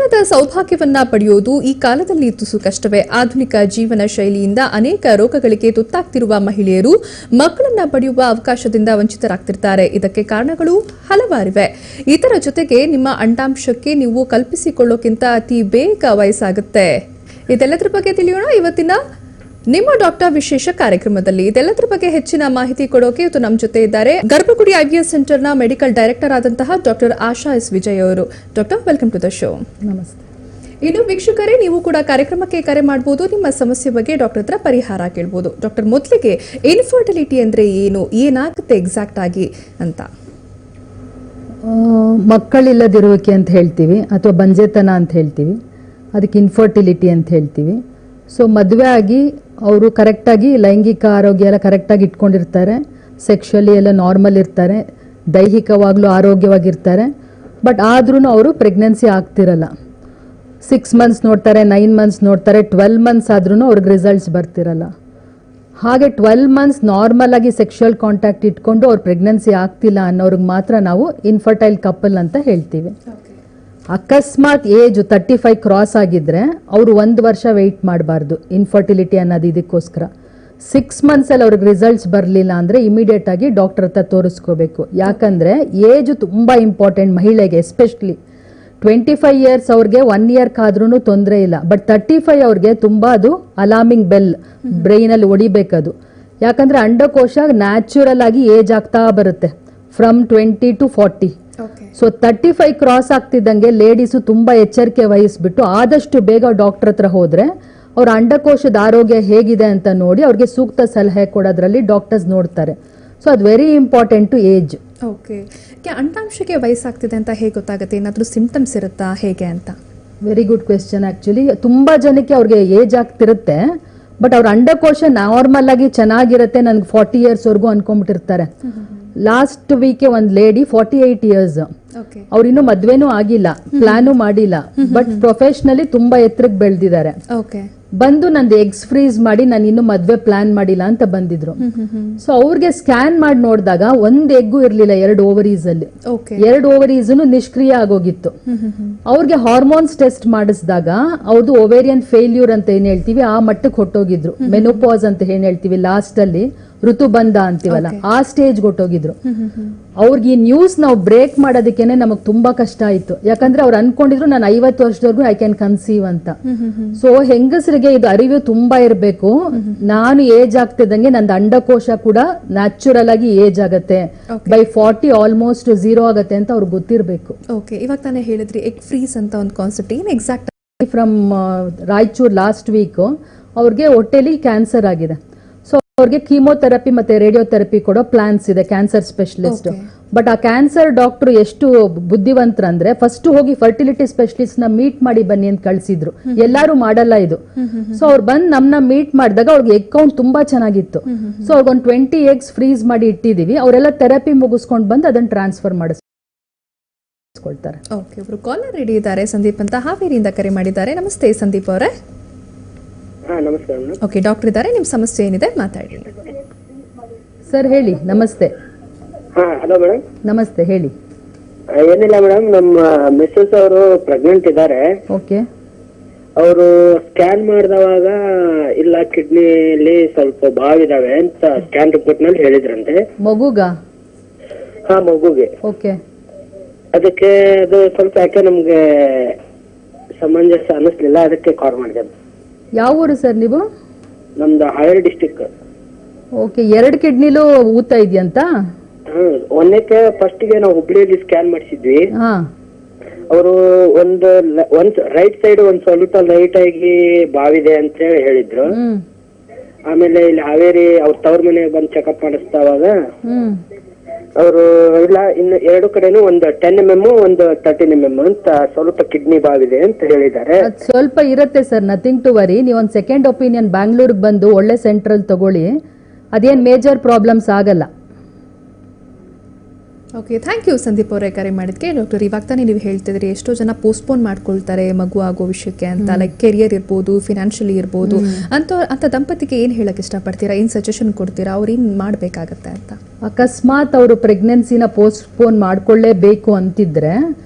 ಸಂತಾನದ ಸೌಭಾಗ್ಯವನ್ನ ಪಡೆಯುವುದು ಈ ಕಾಲದಲ್ಲಿ ತುಸು ಕಷ್ಟವೇ. ಆಧುನಿಕ ಜೀವನ ಶೈಲಿಯಿಂದ ಅನೇಕ ರೋಗಗಳಿಗೆ ತುತ್ತಾಗ್ತಿರುವ ಮಹಿಳೆಯರು ಮಕ್ಕಳನ್ನ ಪಡೆಯುವ ಅವಕಾಶದಿಂದ ವಂಚಿತರಾಗ್ತಿರ್ತಾರೆ. ಇದಕ್ಕೆ ಕಾರಣಗಳು ಹಲವಾರಿವೆ. ಇದರ ಜೊತೆಗೆ ನಿಮ್ಮ ಅಂಡಾಂಶಕ್ಕೆ ನೀವು ಕಲ್ಪಿಸಿಕೊಳ್ಳೋಕ್ಕಿಂತ ಅತಿ ಬೇಗ ವಯಸ್ಸಾಗುತ್ತೆ. ಇದೆಲ್ಲದರ ಬಗ್ಗೆ ತಿಳಿಯೋಣ ಇವತ್ತಿನ ನಿಮ್ಮ ಡಾಕ್ಟರ್ ವಿಶೇಷ ಕಾರ್ಯಕ್ರಮದಲ್ಲಿ. ಇದೆಲ್ಲದರ ಬಗ್ಗೆ ಹೆಚ್ಚಿನ ಮಾಹಿತಿ ಕೊಡೋಕೆ ಇವತ್ತು ನಮ್ಮ ಜೊತೆ ಇದ್ದಾರೆ ಗರ್ಭಗುಡಿ IVF ಸೆಂಟರ್ನ ಮೆಡಿಕಲ್ ಡೈರೆಕ್ಟರ್ ಆದಂತಹ ಡಾಕ್ಟರ್ ಆಶಾ ಎಸ್ ವಿಜಯ್ ಅವರು. Doctor, welcome to the show. ನಮಸ್ತೆ. ಇನ್ನು ವೀಕ್ಷಕರೇ, ನೀವು ಕೂಡ ಕಾರ್ಯಕ್ರಮಕ್ಕೆ ಕರೆ ಮಾಡಬಹುದು. ನಿಮ್ಮ ಸಮಸ್ಯೆ ಬಗ್ಗೆ ಡಾಕ್ಟರ್ ಹತ್ರ ಪರಿಹಾರ ಕೇಳಬಹುದು. ಡಾಕ್ಟರ್, ಮೊದಲಿಗೆ ಇನ್ಫರ್ಟಿಲಿಟಿ ಅಂದ್ರೆ ಏನು, ಏನಾಗುತ್ತೆ ಎಕ್ಸಾಕ್ಟ್ ಆಗಿ ಅಂತ? ಮಕ್ಕಳಿಲ್ಲದಿರುವಿಕೆ ಅಂತ ಹೇಳ್ತೀವಿ, ಅಥವಾ ಬಂಜೆತನ ಅಂತ ಹೇಳ್ತೀವಿ. ಅದಕ್ಕೆ ಇನ್ಫರ್ಟಿಲಿಟಿ ಅಂತ ಹೇಳ್ತೀವಿ. ಸೊ ಮದುವೆ ಆಗಿ ಅವರು ಕರೆಕ್ಟಾಗಿ ಲೈಂಗಿಕ ಆರೋಗ್ಯ ಎಲ್ಲ ಕರೆಕ್ಟಾಗಿ ಇಟ್ಕೊಂಡಿರ್ತಾರೆ, ಸೆಕ್ಷುವಲಿ ಎಲ್ಲ ನಾರ್ಮಲ್ ಇರ್ತಾರೆ, ದೈಹಿಕವಾಗ್ಲೂ ಆರೋಗ್ಯವಾಗಿರ್ತಾರೆ. ಬಟ್ ಆದ್ರೂ ಅವರು ಪ್ರೆಗ್ನೆನ್ಸಿ ಆಗ್ತಿರಲ್ಲ. 6 ಮಂತ್ಸ್ ನೋಡ್ತಾರೆ, 9 ಮಂತ್ಸ್ ನೋಡ್ತಾರೆ, 12 ಮಂತ್ಸ್ ಆದ್ರೂ ಅವ್ರಿಗೆ ರಿಸಲ್ಟ್ಸ್ ಬರ್ತಿರಲ್ಲ. ಹಾಗೆ 12 ಮಂತ್ಸ್ ನಾರ್ಮಲ್ ಆಗಿ ಸೆಕ್ಷುವಲ್ ಕಾಂಟ್ಯಾಕ್ಟ್ ಇಟ್ಕೊಂಡು ಅವ್ರು ಪ್ರೆಗ್ನೆನ್ಸಿ ಆಗ್ತಿಲ್ಲ ಅನ್ನೋರ್ಗೆ ಮಾತ್ರ ನಾವು ಇನ್ಫರ್ಟೈಲ್ ಕಪಲ್ ಅಂತ ಹೇಳ್ತೀವಿ. ಅಕಸ್ಮಾತ್ ಏಜ್ 35 ಕ್ರಾಸ್ ಆಗಿದ್ರೆ ಅವರು 1 ವರ್ಷ ವೆಯ್ಟ್ ಮಾಡಬಾರ್ದು ಇನ್ಫರ್ಟಿಲಿಟಿ ಅನ್ನೋದು. ಇದಕ್ಕೋಸ್ಕರ 6 ಮಂತ್ಸಲ್ಲಿ ಅವ್ರಿಗೆ ರಿಸಲ್ಟ್ಸ್ ಬರಲಿಲ್ಲ ಅಂದರೆ ಇಮಿಡಿಯೇಟ್ ಆಗಿ ಡಾಕ್ಟರ್ ಹತ್ರ ತೋರಿಸ್ಕೋಬೇಕು. ಯಾಕಂದರೆ ಏಜ್ ತುಂಬ ಇಂಪಾರ್ಟೆಂಟ್ ಮಹಿಳೆಗೆ. ಎಸ್ಪೆಷಲಿ 25 ಇಯರ್ಸ್ ಅವ್ರಿಗೆ 1 ಇಯರ್ ಕಾದ್ರೂ ತೊಂದರೆ ಇಲ್ಲ. ಬಟ್ 35 ಅವ್ರಿಗೆ ತುಂಬ ಅದು ಅಲಾರ್ಮಿಂಗ್ ಬೆಲ್ ಬ್ರೈನಲ್ಲಿ ಹೊಡಿಬೇಕದು. ಯಾಕಂದರೆ ಅಂಡಕೋಶ ನ್ಯಾಚುರಲ್ ಆಗಿ ಏಜ್ ಆಗ್ತಾ ಬರುತ್ತೆ ಫ್ರಮ್ 20 to 40. ಸೊ 35 ಕ್ರಾಸ್ ಆಗ್ತಿದ್ದಂಗೆ ಲೇಡೀಸು ತುಂಬಾ ಎಚ್ಚರಿಕೆ ವಹಿಸ್ಬಿಟ್ಟು ಆದಷ್ಟು ಬೇಗ ಡಾಕ್ಟರ್ ಹತ್ರ ಹೋದ್ರೆ ಅವ್ರ ಅಂಡಕೋಶದ ಆರೋಗ್ಯ ಹೇಗಿದೆ ಅಂತ ನೋಡಿ ಅವ್ರಿಗೆ ಸೂಕ್ತ ಸಲಹೆ ಕೊಡೋದ್ರಲ್ಲಿ ಡಾಕ್ಟರ್ಸ್ ನೋಡ್ತಾರೆ. ಸೊ ಅದು ವೆರಿ ಇಂಪಾರ್ಟೆಂಟ್ ಏಜ್. ಓಕೆ, ಅಂಡಾಂಶಕ್ಕೆ ವಯಸ್ಸಾಗ್ತಿದೆ ಅಂತ ಹೇಗೆ ಗೊತ್ತಾಗುತ್ತೆ? ಏನಾದರೂ ಸಿಂಪ್ಟಮ್ಸ್ ಇರುತ್ತಾ ಹೇಗೆ ಅಂತ? Very good question. ಆಕ್ಚುಲಿ ತುಂಬಾ ಜನಕ್ಕೆ ಅವ್ರಿಗೆ ಏಜ್ ಆಗ್ತಿರುತ್ತೆ, ಬಟ್ ಅವ್ರ ಅಂಡಕೋಶ ನಾರ್ಮಲ್ ಆಗಿ ಚೆನ್ನಾಗಿರುತ್ತೆ, ನನ್ಗೆ 40 ಇಯರ್ಸ್ ವರ್ಗೂ ಅನ್ಕೊಂಡ್ಬಿಟ್ಟಿರ್ತಾರೆ. ಲಾಸ್ಟ್ ವೀಕೆ ಒಂದು ಲೇಡಿ 48 ಇಯರ್ಸ್, ಅವ್ರು ಇನ್ನೂ ಮದ್ವೆನೂ ಆಗಿಲ್ಲ, ಪ್ಲಾನು ಮಾಡಿಲ್ಲ, ಬಟ್ ಪ್ರೊಫೆಷನಲಿ ತುಂಬಾ ಎತ್ತರಕ್ಕೆ ಬೆಳೆದಿದ್ದಾರೆ. ಬಂದು ನಂದು ಎಗ್ಸ್ ಫ್ರೀಸ್ ಮಾಡಿ ನಾನು ಇನ್ನು ಮದ್ವೆ ಪ್ಲಾನ್ ಮಾಡಿಲ್ಲ ಅಂತ ಬಂದಿದ್ರು. ಸೊ ಅವ್ರಿಗೆ ಸ್ಕ್ಯಾನ್ ಮಾಡಿ ನೋಡಿದಾಗ 1 ಎಗ್ಗು ಇರ್ಲಿಲ್ಲ 2 ಓವರೀಸ್ ಅಲ್ಲಿ. 2 ಓವರೀಸ್ ನಿಷ್ಕ್ರಿಯ ಆಗೋಗಿತ್ತು. ಅವ್ರಿಗೆ ಹಾರ್ಮೋನ್ಸ್ ಟೆಸ್ಟ್ ಮಾಡಿಸಿದಾಗ ಅವ್ರದ್ದು ಓವೇರಿಯನ್ ಫೇಲ್ಯೂರ್ ಅಂತ ಏನ್ ಹೇಳ್ತೀವಿ ಆ ಮಟ್ಟಕ್ಕೆ ಹೊಟ್ಟೋಗಿದ್ರು. ಮೆನೋಪಾಸ್ ಅಂತ ಏನ್ ಹೇಳ್ತೀವಿ ಲಾಸ್ಟ್ ಅಲ್ಲಿ, ಋತುಬಂಧ ಅಂತೀವಲ್ಲ, ಆ ಸ್ಟೇಜ್ ಹೊಟ್ಟೋಗಿದ್ರು. ಅವ್ರಿಗೆ ಈ ನ್ಯೂಸ್ ನಾವು ಬ್ರೇಕ್ ಮಾಡೋದಕ್ಕೇನೆ ನಮಗ್ ತುಂಬಾ ಕಷ್ಟ ಆಯ್ತು. ಯಾಕಂದ್ರೆ ಅವ್ರು ಅನ್ಕೊಂಡಿದ್ರು ನಾನು 50 ವರ್ಷದವರೆಗೂ ಐ ಕ್ಯಾನ್ ಕನ್ಸೀವ್ ಅಂತ. ಸೊ ಹೆಂಗಸರಿಗೆ ಇದು ಅರಿವು ತುಂಬಾ ಇರಬೇಕು. ನಾನು ಏಜ್ ಆಗ್ತಿದ್ದಂಗೆ ನಂದು ಅಂಡಕೋಶ ಕೂಡ ನ್ಯಾಚುರಲ್ ಆಗಿ ಏಜ್ ಆಗತ್ತೆ, ಬೈ 40 ಆಲ್ಮೋಸ್ಟ್ 0 ಆಗತ್ತೆ ಅಂತ ಅವ್ರಿಗೆ ಗೊತ್ತಿರಬೇಕು. ಓಕೆ, ಇವಾಗ ತಾನೇ ಹೇಳಿದ್ರಿ ಎಗ್ ಫ್ರೀಸ್ ಅಂತ ಒಂದು ಕಾನ್ಸೆಪ್ಟ್, ಏನು exact? From Raichur last week ಅವ್ರಿಗೆ ಹೊಟ್ಟೆಲಿ ಕ್ಯಾನ್ಸರ್ ಆಗಿದೆ. ಅವ್ರಿಗೆ ಕೀಮೋಥೆರಪಿ ಮತ್ತೆ ರೇಡಿಯೋಥೆರಪಿ ಕೊಡೋ ಪ್ಲಾನ್ಸ್ ಇದೆ, ಕ್ಯಾನ್ಸರ್ ಸ್ಪೆಷಲಿಸ್ಟ್. ಬಟ್ ಆ ಕ್ಯಾನ್ಸರ್ ಡಾಕ್ಟರ್ ಎಷ್ಟು ಬುದ್ಧಿವಂತರಂದ್ರೆ ಫಸ್ಟ್ ಹೋಗಿ ಫರ್ಟಿಲಿಟಿ ಸ್ಪೆಷಲಿಸ್ಟ್ ನ ಮೀಟ್ ಮಾಡಿ ಬನ್ನಿ ಅಂತ ಕಳ್ಸಿದ್ರು. ಎಲ್ಲಾರು ಮಾಡಲ್ಲ ಇದು. ಸೊ ಅವ್ರು ಬಂದ್ ನಮ್ನ ಮೀಟ್ ಮಾಡಿದಾಗ ಅವ್ರಿಗೆ ಎಗ್ ಕೌಂಟ್ ತುಂಬಾ ಚೆನ್ನಾಗಿತ್ತು. ಸೊ ಅವ್ರಿಗೊಂದು 20 ಎಗ್ಸ್ ಫ್ರೀಸ್ ಮಾಡಿ ಇಟ್ಟಿದೀವಿ. ಅವರೆಲ್ಲ ಥೆರಪಿ ಮುಗಿಸ್ಕೊಂಡು ಬಂದು ಅದನ್ನ ಟ್ರಾನ್ಸ್ಫರ್ ಮಾಡಿಸ್ಕೊಳ್ತಾರೆ. ಓಕೆ, ಒಬ್ರು ಕಾಲರ್ ರೆಡಿ ಇದ್ದಾರೆ, ಸಂದೀಪ್ ಅಂತ ಹಾವೇರಿಯಿಂದ ಕರೆ ಮಾಡಿದ್ದಾರೆ. ನಮಸ್ತೆ ಸಂದೀಪ್ ಅವರೇ. ನಮಸ್ಕಾರ. ಓಕೆ, ಡಾಕ್ಟರ್ ಇದ್ದಾರೆ, ನಿಮ್ ಸಮಸ್ಯೆ ಏನಿದೆ ಮಾತಾಡಿ. ಸರ್ ಹೇಳಿ. ನಮಸ್ತೆ. Hello madam. ನಮಸ್ತೆ, ಹೇಳಿ. ಏನಿಲ್ಲ ಮೇಡಮ್, ನಮ್ಮ ಮಿಸ್ಸಸ್ ಅವರು ಪ್ರೆಗ್ನೆಂಟ್ ಇದ್ದಾರೆ. ಓಕೆ. ಅವರು ಸ್ಕ್ಯಾನ್ ಮಾಡಿದವಾಗ ಇಲ್ಲ ಕಿಡ್ನಿಲಿ ಸ್ವಲ್ಪ ಬಾವಿದಾವೆ ಅಂತ ಸ್ಕ್ಯಾನ್ ರಿಪೋರ್ಟ್ ನಲ್ಲಿ ಹೇಳಿದ್ರಂತೆ. ಮಗುಗ? ಮಗುಗೆ. ಓಕೆ. ಅದಕ್ಕೆ ಅದು ಸ್ವಲ್ಪ ಯಾಕೆ ನಮ್ಗೆ ಸಮಂಜಸ ಅನ್ನಿಸ್ಲಿಲ್ಲ, ಅದಕ್ಕೆ ಕಾಲ್ ಮಾಡಿದೆ. ಯಾವ ಊರು ಸರ್ ನೀವು? ನಮ್ದು ಹಾವೇರಿ ಡಿಸ್ಟಿಕ್. ಓಕೆ, 2 ಕಿಡ್ನಿಲೂ ಊತ ಇದೆಯಂತ? ಒಂದಕ್ಕೆ ಫಸ್ಟ್ ಗೆ ನಾವು ಹುಬ್ಳಿಯಲ್ಲಿ ಸ್ಕ್ಯಾನ್ ಮಾಡಿಸಿದ್ವಿ. ಅವರು ಒಂದು ರೈಟ್ ಸೈಡ್ ಒಂದ್ ಸ್ವಲ್ಪ ಲೈಟ್ ಆಗಿ ಬಾವಿದೆ ಅಂತ ಹೇಳಿದ್ರು. ಆಮೇಲೆ ಇಲ್ಲಿ ಹಾವೇರಿ ಅವ್ರ ತವ್ರ ಮನೆಗೆ ಬಂದು ಚೆಕಪ್ ಮಾಡಿಸ್ತಾವಾಗ ಅವರು ಇಲ್ಲ ಇನ್ನು 2 ಕಡೆನೂ ಒಂದು 10 mm ಒಂದು 13 mm ಅಂತ ಸ್ವಲ್ಪ ಕಿಡ್ನಿ ಬಾವಿದೆ ಅಂತ ಹೇಳಿದ್ದಾರೆ. ಸ್ವಲ್ಪ ಇರುತ್ತೆ ಸರ್, ನಥಿಂಗ್ ಟು ವರಿ. ನೀವು ಒಂದು ಸೆಕೆಂಡ್ ಒಪಿನಿಯನ್ ಬ್ಯಾಂಗ್ಳೂರ್ಗೆ ಬಂದು ಒಳ್ಳೆ ಸೆಂಟ್ರಲ್ ತಗೊಳ್ಳಿ, ಅದೇನ್ ಮೇಜರ್ ಪ್ರಾಬ್ಲಮ್ಸ್ ಆಗಲ್ಲ. ಓಕೆ, ಥ್ಯಾಂಕ್ ಯು ಸಂದೀಪ್ ಅವರೇ ಕರೆ ಮಾಡಿದ್ಕೆ. ಡಾಕ್ಟರ್, ಇವಾಗ ತಾನೇ ನೀವು ಹೇಳ್ತಿದ್ರಿ ಎಷ್ಟೋ ಜನ ಪೋಸ್ಟ್ಪೋನ್ ಮಾಡ್ಕೊಳ್ತಾರೆ ಮಗು ಆಗೋ ವಿಷಯಕ್ಕೆ ಅಂತ, ಲೈಕ್ ಕೆರಿಯರ್ ಇರ್ಬೋದು, ಫಿನಾನ್ಷಿಯಲಿ ಇರ್ಬೋದು ಅಂತ ದಂಪತಿಗೆ ಏನು ಹೇಳಕ್ ಇಷ್ಟಪಡ್ತೀರಾ? ಏನು ಸಜೆಷನ್ ಕೊಡ್ತೀರಾ? ಅವ್ರು ಏನು ಮಾಡಬೇಕಾಗತ್ತೆ ಅಂತ? ಅಕಸ್ಮಾತ್ ಅವರು ಪ್ರೆಗ್ನೆನ್ಸಿನ ಪೋಸ್ಟ್ಪೋನ್ ಮಾಡ್ಕೊಳ್ಳೇಬೇಕು ಅಂತಿದ್ರೆ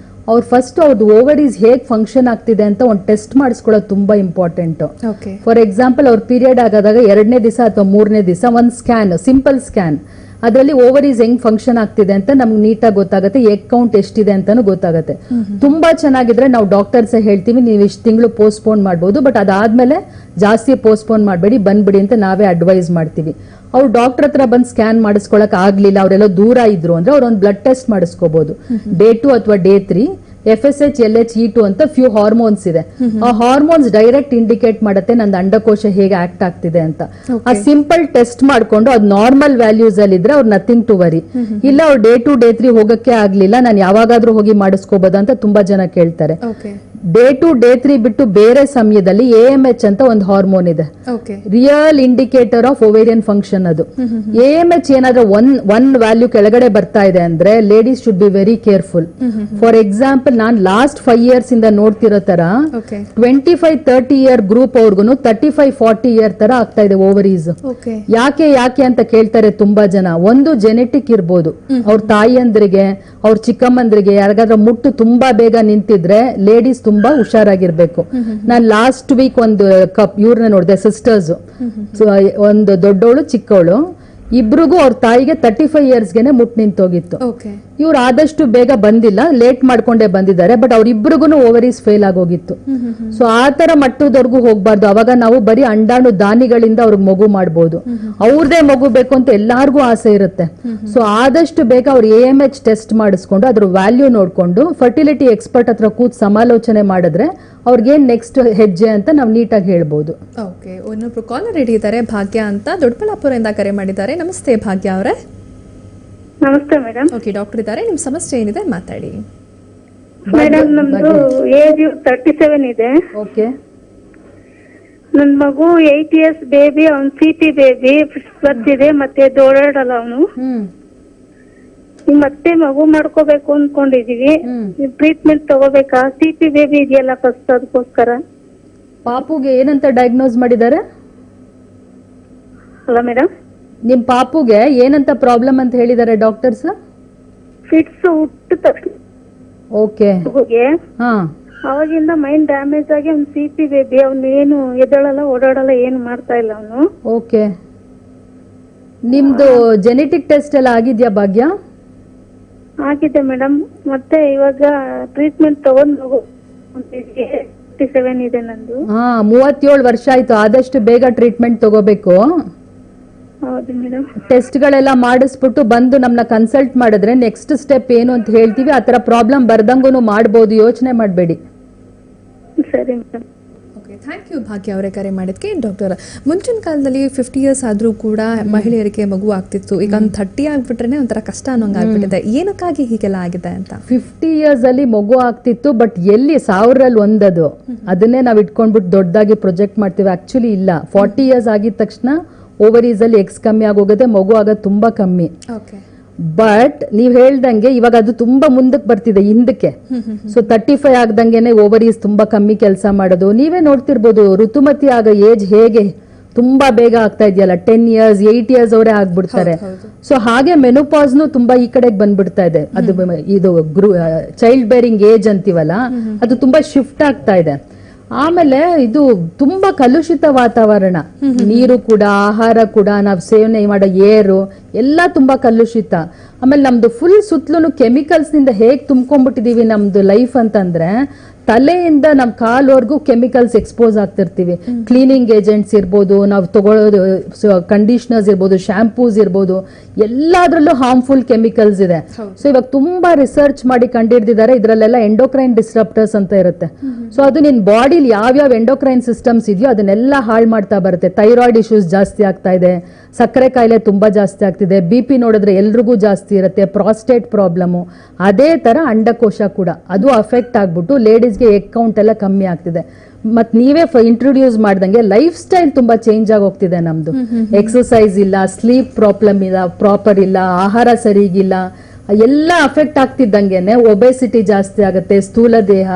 ಅವ್ರು ಫಸ್ಟ್ ಅವ್ರದ್ದು ಓವರೀಸ್ ಹೇಗೆ ಫಂಕ್ಷನ್ ಆಗ್ತಿದೆ ಅಂತ ಒಂದು ಟೆಸ್ಟ್ ಮಾಡಿಸ್ಕೊಳ್ಳೋದು ತುಂಬಾ ಇಂಪಾರ್ಟೆಂಟ್. ಓಕೆ. ಫಾರ್ ಎಕ್ಸಾಂಪಲ್ ಅವ್ರ ಪೀರಿಯಡ್ ಆಗೋದಾಗ 2ನೇ ದಿವಸ ಅಥವಾ 3ನೇ ದಿವಸ ಒಂದು ಸ್ಕ್ಯಾನ್, ಸಿಂಪಲ್ ಸ್ಕ್ಯಾನ್, ಅದರಲ್ಲಿ ಓವರೀಸ್ ಹೆಂಗ್ ಫಂಕ್ಷನ್ ಆಗ್ತಿದೆ ಅಂತ ನಮ್ಗೆ ನೀಟಾಗಿ ಗೊತ್ತಾಗುತ್ತೆ, ಎಗ್ ಕೌಂಟ್ ಎಷ್ಟಿದೆ ಅಂತಾನು ಗೊತ್ತಾಗುತ್ತೆ. ತುಂಬಾ ಚೆನ್ನಾಗಿದ್ರೆ ನಾವು ಡಾಕ್ಟರ್ಸ್ ಹೇಳ್ತೀವಿ ನೀವು ಇಷ್ಟು ತಿಂಗಳು ಪೋಸ್ಟ್ಪೋನ್ ಮಾಡ್ಬೋದು, ಬಟ್ ಅದಾದ್ಮೇಲೆ ಜಾಸ್ತಿ ಪೋಸ್ಟ್ಪೋನ್ ಮಾಡಬೇಡಿ, ಬಂದ್ಬಿಡಿ ಅಂತ ನಾವೇ ಅಡ್ವೈಸ್ ಮಾಡ್ತೀವಿ. ಅವ್ರು ಡಾಕ್ಟರ್ ಹತ್ರ ಬಂದು ಸ್ಕ್ಯಾನ್ ಮಾಡಿಸ್ಕೊಳಕ್ ಆಗ್ಲಿಲ್ಲ, ಅವರೆಲ್ಲ ದೂರ ಇದ್ರು ಅಂದ್ರೆ ಅವ್ರ ಒಂದು ಬ್ಲಡ್ ಟೆಸ್ಟ್ ಮಾಡಿಸ್ಕೋಬಹುದು. ಡೇ 2 ಅಥವಾ ಡೇ 3 FSH, LH, E2 ಅಂತ ಫ್ಯೂ ಹಾರ್ಮೋನ್ಸ್ ಇದೆ. ಆ ಹಾರ್ಮೋನ್ಸ್ ಡೈರೆಕ್ಟ್ ಇಂಡಿಕೇಟ್ ಮಾಡುತ್ತೆ ನಂದು ಅಂಡಕೋಶ ಹೇಗೆ ಆಕ್ಟ್ ಆಗ್ತಿದೆ ಅಂತ. ಆ ಸಿಂಪಲ್ ಟೆಸ್ಟ್ ಮಾಡ್ಕೊಂಡು ಅದು ನಾರ್ಮಲ್ ವ್ಯಾಲ್ಯೂಸ್ ಅಲ್ಲಿ ಇದ್ರೆ ಅವ್ರು ನಥಿಂಗ್ ಟು ವರಿ. ಇಲ್ಲ ಅವ್ರು ಡೇ 2, ಡೇ 3 ಹೋಗಕ್ಕೆ ಆಗ್ಲಿಲ್ಲ, ನಾನು ಯಾವಾಗಾದ್ರೂ ಹೋಗಿ ಮಾಡಿಸ್ಕೋಬಹುದು ಅಂತ ತುಂಬಾ ಜನ ಕೇಳ್ತಾರೆ. ಡೇ 2, ಡೇ 3 ಬಿಟ್ಟು ಬೇರೆ ಸಮಯದಲ್ಲಿ AMH ಅಂತ ಒಂದು ಹಾರ್ಮೋನ್ ಇದೆ, real indicator of ovarian function. ಅದು AMH ಏನಾದ್ರೂ ಒನ್ ವ್ಯಾಲ್ಯೂ ಕೆಳಗಡೆ ಬರ್ತಾ ಇದೆ ಅಂದ್ರೆ ladies should be very careful. For example non last 5 years ಇಂದ ನೋಡ್ತಿರೋ ತರ 25-30 year ಗ್ರೂಪ್ ಅವ್ರಿಗೂ 35-40 year ತರ ಆಗ್ತಾ ಇದೆ ಓವರೀಸ್. ಯಾಕೆ ಅಂತ ಕೇಳ್ತಾರೆ ತುಂಬಾ ಜನ. ಒಂದು ಜೆನೆಟಿಕ್ ಇರ್ಬೋದು, ಅವ್ರ ತಾಯಿಯಂದ್ರಿಗೆ ಅವ್ರ ಚಿಕ್ಕಮ್ಮಂದ್ರಿಗೆ ಯಾರಿಗಾದ್ರೂ ಮುಟ್ಟು ತುಂಬಾ ಬೇಗ ನಿಂತಿದ್ರೆ ಲೇಡೀಸ್ ತುಂಬಾ ಹುಷಾರಾಗಿರ್ಬೇಕು. ನಾನ್ ಲಾಸ್ಟ್ ವೀಕ್ ಒಂದು ಇವ್ರನ್ನ ನೋಡಿದೆ, ಸಿಸ್ಟರ್ಸ್, ಒಂದು ದೊಡ್ಡವಳು ಚಿಕ್ಕವಳು, ಇಬ್ರಿಗೂ ಅವ್ರ ತಾಯಿಗೆ 35 yearsಗೆನೆ ಮುಟ್ ನಿಂತೋಗಿತ್ತು. ಇವ್ರು ಆದಷ್ಟು ಬೇಗ ಬಂದಿಲ್ಲ, ಲೇಟ್ ಮಾಡ್ಕೊಂಡೇ ಬಂದಿದ್ದಾರೆ, ಬಟ್ ಅವ್ರಿಬ್ರಿಗೂ ಓವರೀಸ್ ಫೇಲ್ ಆಗೋಗಿತ್ತು. ಸೊ ಆ ತರ ಮಟ್ಟದವರೆಗೂ ಹೋಗ್ಬಾರ್ದು. ಅವಾಗ ನಾವು ಬರೀ ಅಂಡಾಣು ದಾನಿಗಳಿಂದ ಅವ್ರಿಗೆ ಮಗು ಮಾಡ್ಬೋದು. ಅವ್ರದೇ ಮಗು ಬೇಕು ಅಂತ ಎಲ್ಲಾರ್ಗೂ ಆಸೆ ಇರುತ್ತೆ. ಸೊ ಆದಷ್ಟು ಬೇಗ ಅವ್ರು AMH ಟೆಸ್ಟ್ ಮಾಡಿಸ್ಕೊಂಡು ಅದ್ರ ವ್ಯಾಲ್ಯೂ ನೋಡ್ಕೊಂಡು ಫರ್ಟಿಲಿಟಿ ಎಕ್ಸ್ಪರ್ಟ್ ಹತ್ರ ಕೂತ್ ಸಮಾಲೋಚನೆ ಮಾಡಿದ್ರೆ ಅವ್ರಿಗೇನ್ ನೆಕ್ಸ್ಟ್ ಹೆಜ್ಜೆ ಅಂತ ನಾವು ನೀಟಾಗಿ ಹೇಳ್ಬೋದು. ಓಕೆ, ಇನ್ನೊಬ್ರು ಕಾಲರ್ ರೆಡಿ ಇದ್ದಾರೆ, ಭಾಗ್ಯ ಅಂತ ದೊಡ್ಡಬಳ್ಳಾಪುರದಿಂದ ಕರೆ ಮಾಡಿದ್ದಾರೆ. ನಮಸ್ತೆ ಭಾಗ್ಯ ಅವರೇ. ನಮಸ್ತೆ ಮೇಡಮ್. ಓಕೆ, ಡಾಕ್ಟರ್ ಇದ್ದಾರೆ, ನಿಮ್ ಸಮಸ್ಯೆ ಏನಿದೆ ಮಾತಾಡಿ. ಮೇಡಮ್ ನಮ್ದು ಏಜ್ 37 ಇದೆ. ಓಕೆ. ನನ್ ಮಗು 8 years ಬೇಬಿ, ಅವ್ನ್ CP ಬೇಬಿ ಬರ್ತಿದೆ, ಮತ್ತೆ ಓಡಾಡಲ್ಲ ಅವನು. ಮತ್ತೆ ಮಗು ಮಾಡ್ಕೋಬೇಕು ಅನ್ಕೊಂಡಿದೀವಿ, ಟ್ರೀಟ್ಮೆಂಟ್ ತಗೋಬೇಕಾ? CP ಬೇಬಿ ಇದೆಯಲ್ಲ ಫಸ್ಟ್, ಅದಕ್ಕೋಸ್ಕರ. ಪಾಪುಗೆ ಏನಂತ ಡಯಾಗ್ನೋಸ್ ಮಾಡಿದ್ದಾರೆ? ಅಲ್ಲ ಮೇಡಮ್, ನಿಮ್ ಪಾಪುಗೆ ಏನಂತ ಪ್ರಾಬ್ಲಮ್ ಅಂತ ಹೇಳಿದ್ದಾರೆ ಡಾಕ್ಟರ್ಸ್? ಫಿಟ್ಸ್ ಹುಟ್ಟಿದ ತಕ್ಷಣ. ಓಕೆ. ಅವಾಗಿಂದ ಮೈಂಡ್ ಡ್ಯಾಮೇಜ್ ಆಗಿ ಅವ್ನು CP ಬೇಬಿ, ಅವ್ನು ಏನು ಎದ್ದೇಳಲ್ಲ, ಓಡಾಡಲ್ಲ, ಏನು ಮಾಡ್ತಾ ಇಲ್ಲ ಅವನು. ಓಕೆ. ನಿಮ್ದು ಜೆನೆಟಿಕ್ ಟೆಸ್ಟ್ ಎಲ್ಲ ಆಗಿದ್ಯಾ ಭಾಗ್ಯ? ಆಗಿದೆ ಮೇಡಮ್. ಮತ್ತೆ ಇವಾಗ ಟ್ರೀಟ್ಮೆಂಟ್ ತಗೊಂಡ್ ಮಗು 37 ಇದೆ ನಂದು. 37 ವರ್ಷ ಆಯ್ತು. ಆದಷ್ಟು ಬೇಗ ಟ್ರೀಟ್ಮೆಂಟ್ ತಗೋಬೇಕು. ಹೌದು ಮೇಡಮ್. ಟೆಸ್ಟ್ ಗಳೆಲ್ಲ ಮಾಡಿಸ್ಬಿಟ್ಟು ಬಂದು ನಮ್ನ ಕನ್ಸಲ್ಟ್ ಮಾಡಿದ್ರೆ ನೆಕ್ಸ್ಟ್ ಸ್ಟೆಪ್ ಏನು ಅಂತ ಹೇಳ್ತೀವಿ. ಆತರ ಪ್ರಾಬ್ಲಮ್ ಬರ್ದಂಗೂ ಮಾಡ್ಬೋದು, ಯೋಚನೆ ಮಾಡಬೇಡಿ. ಸರಿ ಮೇಡಮ್. ಓಕೆ, ಥ್ಯಾಂಕ್ ಯು ಭಾಗ್ಯ ಅವರೇ ಕರೆ ಮಾಡಿದ್ಕೆ. ಡಾಕ್ಟರ್, ಮುಂಚಿನ ಕಾಲದಲ್ಲಿ 50 years ಆದ್ರೂ ಕೂಡ ಮಹಿಳೆಯರಿಗೆ ಮಗು ಆಗ್ತಿತ್ತು. ಈಗ ಒಂದು 30 ಆಗ್ಬಿಟ್ರೆ ಒಂಥರ ಕಷ್ಟ ಅನ್ನೋಂಗ್ ಆಗ್ಬಿಟ್ಟಿದೆ. ಏನಕ್ಕಾಗಿ ಹೀಗೆಲ್ಲ ಆಗಿದೆ ಅಂತ? 50 years ಅಲ್ಲಿ ಮಗು ಆಗ್ತಿತ್ತು, ಬಟ್ ಎಲ್ಲಿ 1000ರಲ್ಲಿ ಒಂದದು, ಅದನ್ನೇ ನಾವು ಇಟ್ಕೊಂಡ್ಬಿಟ್ಟು ದೊಡ್ಡದಾಗಿ ಪ್ರೊಜೆಕ್ಟ್ ಮಾಡ್ತೀವಿ. ಆಕ್ಚುಲಿ ಇಲ್ಲ. 40 years ಆಗಿದ ತಕ್ಷಣ ಓವರೀಸ್ ಅಲ್ಲಿ ಎಕ್ಸ್ ಕಮ್ಮಿ ಆಗೋಗುತ್ತೆ, ಮಗು ಆಗೋದು ತುಂಬಾ ಕಮ್ಮಿ. ಬಟ್ ನೀವ್ ಹೇಳ್ದಂಗೆ ಇವಾಗ ಅದು ತುಂಬಾ ಮುಂದಕ್ಕೆ ಬರ್ತಿದೆ, ಹಿಂದಕ್ಕೆ. ಸೊ 35 ಆಗ್ದಂಗೆನೆ ಓವರೀಸ್ ತುಂಬಾ ಕಮ್ಮಿ ಕೆಲಸ ಮಾಡೋದು. ನೀವೇ ನೋಡ್ತಿರ್ಬೋದು, ಋತುಮತಿ ಆಗೋ ಏಜ್ ಹೇಗೆ ತುಂಬಾ ಬೇಗ ಆಗ್ತಾ ಇದೆಯಲ್ಲ. 10 years 8 years ಅವರೇ ಆಗ್ಬಿಡ್ತಾರೆ. ಸೊ ಹಾಗೆ ಮೆನೋಪಾಸ್ನು ತುಂಬಾ ಈ ಕಡೆಗೆ ಬಂದ್ಬಿಡ್ತಾ ಇದೆ. ಅದು ಇದು ಚೈಲ್ಡ್ ಬೇರಿಂಗ್ ಏಜ್ ಅಂತೀವಲ್ಲ, ಅದು ತುಂಬಾ ಶಿಫ್ಟ್ ಆಗ್ತಾ ಇದೆ. ಆಮೇಲೆ ಇದು ತುಂಬಾ ಕಲುಷಿತ ವಾತಾವರಣ, ನೀರು ಕೂಡ, ಆಹಾರ ಕೂಡ, ನಾವು ಸೇವನೆ ಮಾಡೋ ಏರು ಎಲ್ಲ ತುಂಬಾ ಕಲುಷಿತ. ಆಮೇಲೆ ನಮ್ದು ಫುಲ್ ಸುತ್ತಲೂ ಕೆಮಿಕಲ್ಸ್ ನಿಂದ ಹೇಗ್ ತುಂಬ್ಕೊಂಡ್ಬಿಟ್ಟಿದೀವಿ ನಮ್ದು ಲೈಫ್ ಅಂತಂದ್ರೆ, ತಲೆಯಿಂದ ನಮ್ ಕಾಲ್ವರೆಗೂ ಕೆಮಿಕಲ್ಸ್ ಎಕ್ಸ್ಪೋಸ್ ಆಗ್ತಿರ್ತೀವಿ. ಕ್ಲೀನಿಂಗ್ ಏಜೆಂಟ್ಸ್ ಇರ್ಬೋದು, ನಾವು ತಗೊಳ್ಳೋದು ಕಂಡೀಷನರ್ಸ್ ಇರ್ಬೋದು, ಶಾಂಪೂಸ್ ಇರ್ಬೋದು, ಎಲ್ಲಾದ್ರಲ್ಲೂ ಹಾರ್ಮ್ಫುಲ್ ಕೆಮಿಕಲ್ಸ್ ಇದೆ. ಸೊ ಇವಾಗ ತುಂಬಾ ರಿಸರ್ಚ್ ಮಾಡಿ ಕಂಡಿಡ್ದಿದ್ದಾರೆ, ಇದ್ರಲ್ಲೆಲ್ಲ ಎಂಡೋಕ್ರೈನ್ ಡಿಸ್ರಪ್ಟರ್ಸ್ ಅಂತ ಇರುತ್ತೆ. ಸೊ ಅದು ನಿನ್ ಬಾಡಿಲಿ ಯಾವ್ಯಾವ ಎಂಡೋಕ್ರೈನ್ ಸಿಸ್ಟಮ್ಸ್ ಇದೆಯೋ ಅದನ್ನೆಲ್ಲ ಹಾಳು ಮಾಡ್ತಾ ಬರುತ್ತೆ. ಥೈರಾಯ್ಡ್ ಇಶ್ಯೂಸ್ ಜಾಸ್ತಿ ಆಗ್ತಾ ಇದೆ, ಸಕ್ಕರೆ ಕಾಯಿಲೆ ತುಂಬಾ ಜಾಸ್ತಿ ಆಗ್ತಿದೆ, BP ನೋಡಿದ್ರೆ ಎಲ್ರಿಗೂ ಜಾಸ್ತಿ ಇರುತ್ತೆ, ಪ್ರಾಸ್ಟೇಟ್ ಪ್ರಾಬ್ಲಮ್. ಅದೇ ತರ ಅಂಡಕೋಶ ಕೂಡ ಅದು ಅಫೆಕ್ಟ್ ಆಗ್ಬಿಟ್ಟು ಲೇಡೀಸ್ಗೆ ಎಗ್ ಕೌಂಟ್ ಎಲ್ಲ ಕಮ್ಮಿ ಆಗ್ತಿದೆ. ಮತ್ ನೀವೇ ಇಂಟ್ರೊಡ್ಯೂಸ್ ಮಾಡ್ದಂಗೆ ಲೈಫ್ ಸ್ಟೈಲ್ ತುಂಬಾ ಚೇಂಜ್ ಆಗಿ ಹೋಗ್ತಿದೆ ನಮ್ದು. ಎಕ್ಸರ್ಸೈಸ್ ಇಲ್ಲ, ಸ್ಲೀಪ್ ಪ್ರಾಬ್ಲಮ್ ಇಲ್ಲ, ಪ್ರಾಪರ್ ಇಲ್ಲ, ಆಹಾರ ಸರಿಗಿಲ್ಲ, ಎಲ್ಲ ಅಫೆಕ್ಟ್ ಆಗ್ತಿದ್ದಂಗೆನೆ ಒಬೆಸಿಟಿ ಜಾಸ್ತಿ ಆಗುತ್ತೆ, ಸ್ಥೂಲ ದೇಹ,